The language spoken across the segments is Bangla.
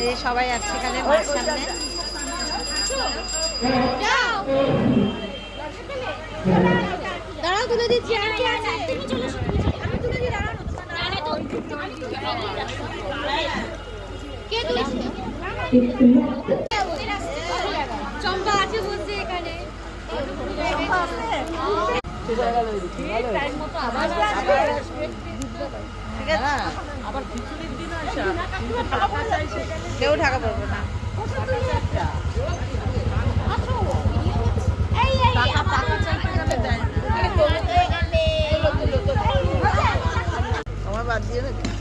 এই সবাই আছে এখানে মার সামনে। দাঁড়াও তুলে দিচ্ছি। চম্পা আছে বলছে এখানে। কেউ ঢাকা পড়বো না।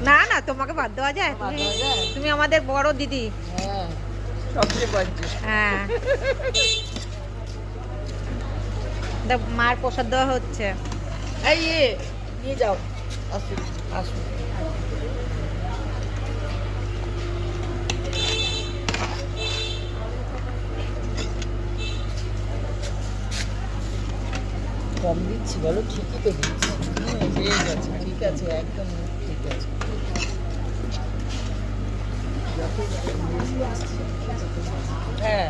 না না, তোমাকে বাদ দেওয়া যায়? তুমি আমাদের বড় দিদি। হ্যাঁ, মার প্রসাদ দেওয়া হচ্ছে। এই নিয়ে যাও, আসুন আসুন। কম দিচ্ছি বলো? ঠিকই তো দিচ্ছি। ঠিক আছে, একদম ঠিক আছে। হ্যাঁ,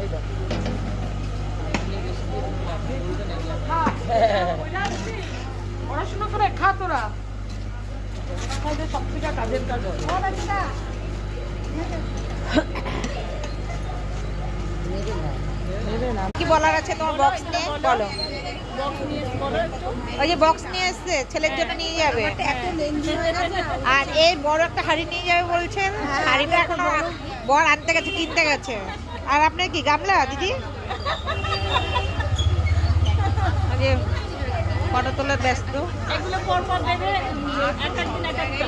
এই দেখো পড়াশোনা করে খা তোরা। সব থেকে কাজের কাজ কি বলার আছে তোমার বক্স নিয়ে? বলো। ওই যে বক্স নিয়ে এসছে, ছেলের জন্য নিয়ে যাবে। আর এই বড় একটা হাড়ি নিয়ে যাবে বলছেন। হাড়িটা এখনো বর আনতে গেছে, কিনতে গেছে। আর আপনার কি গামলা দিদি? ফটো তোলার ব্যস্ত। এগুলো পর পর দেবে, এক একদিন এক একটা।